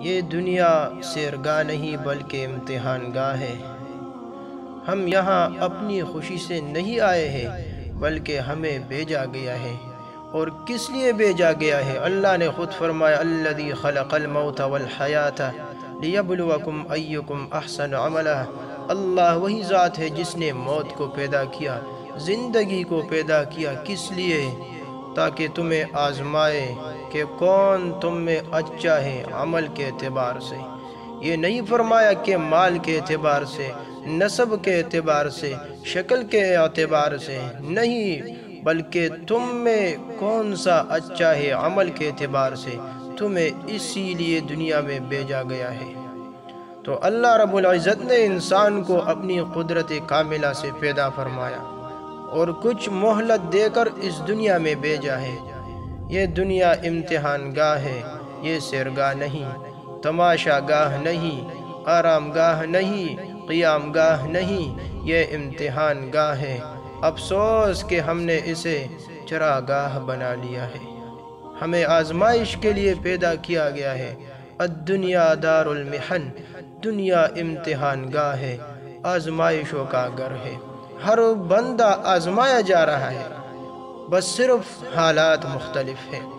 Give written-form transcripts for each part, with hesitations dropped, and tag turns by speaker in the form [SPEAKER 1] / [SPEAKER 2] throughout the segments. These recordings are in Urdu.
[SPEAKER 1] یہ دنیا سیرگاہ نہیں بلکہ امتحان گاہ ہے۔ ہم یہاں اپنی خوشی سے نہیں آئے ہیں بلکہ ہمیں بھیجا گیا ہے۔ اور کس لیے بھیجا گیا ہے؟ اللہ نے خود فرمایا الذی خلق الموت والحیات لیبلوکم ایکم احسن عملا۔ اللہ وہی ذات ہے جس نے موت کو پیدا کیا، زندگی کو پیدا کیا، کس لیے؟ تاکہ تمہیں آزمائے کہ کون تم میں اچھا ہے عمل کے اعتبار سے۔ یہ نہیں فرمایا کہ مال کے اعتبار سے، نسب کے اعتبار سے، شکل کے اعتبار سے نہیں، بلکہ تم میں کون سا اچھا ہے عمل کے اعتبار سے تمہیں اسی لیے دنیا میں بھیجا گیا ہے۔ تو اللہ رب العزت نے انسان کو اپنی قدرت کاملہ سے پیدا فرمایا اور کچھ مہلت دے کر اس دنیا میں بھیجا ہے۔ یہ دنیا امتحان گاہ ہے، یہ سیرگاہ نہیں، تماشا گاہ نہیں، آرام گاہ نہیں، قیام گاہ نہیں، یہ امتحان گاہ ہے۔ افسوس کہ ہم نے اسے چراگاہ بنا لیا ہے۔ ہمیں آزمائش کے لیے پیدا کیا گیا ہے۔ الدنیا دار المحن، دنیا امتحان گاہ ہے، آزمائشوں کا گھر ہے۔ ہر بندہ آزمایا جا رہا ہے، بس صرف حالات مختلف ہیں۔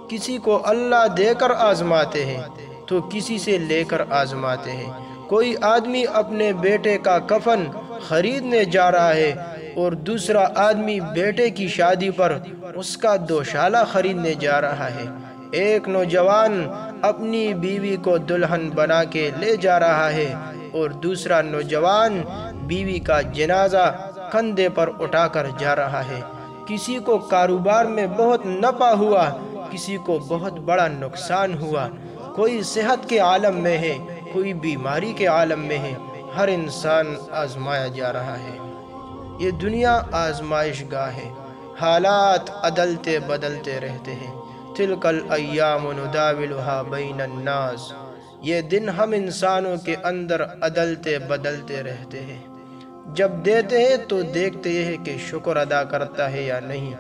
[SPEAKER 1] کسی کو اللہ دے کر آزماتے ہیں تو کسی سے لے کر آزماتے ہیں۔ کوئی آدمی اپنے بیٹے کا کفن خریدنے جا رہا ہے اور دوسرا آدمی بیٹے کی شادی پر اس کا دوشالہ خریدنے جا رہا ہے۔ ایک نوجوان اپنی بیوی کو دلہن بنا کے لے جا رہا ہے اور دوسرا نوجوان بیوی کا جنازہ کندھے پر اٹھا کر جا رہا ہے۔ کسی کو کاروبار میں بہت نفع ہوا، کسی کو بہت بڑا نقصان ہوا۔ کوئی صحت کے عالم میں ہے، کوئی بیماری کے عالم میں ہے۔ ہر انسان آزمایا جا رہا ہے۔ یہ دنیا آزمائش گاہ ہے۔ حالات عدلتے بدلتے رہتے ہیں۔ تلک الایام نداولها بین الناس، یہ دن ہم انسانوں کے اندر عدلتے بدلتے رہتے ہیں۔ جب دیتے ہیں تو دیکھتے ہیں کہ شکر ادا کرتا ہے یا نہیں،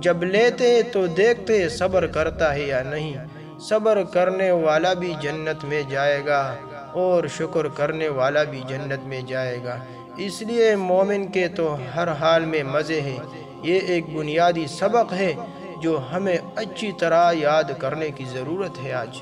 [SPEAKER 1] جب لیتے ہیں تو دیکھتے ہیں صبر کرتا ہے یا نہیں۔ صبر کرنے والا بھی جنت میں جائے گا اور شکر کرنے والا بھی جنت میں جائے گا۔ اس لیے مومن کے تو ہر حال میں مزے ہیں۔ یہ ایک بنیادی سبق ہے جو ہمیں اچھی طرح یاد کرنے کی ضرورت ہے آج۔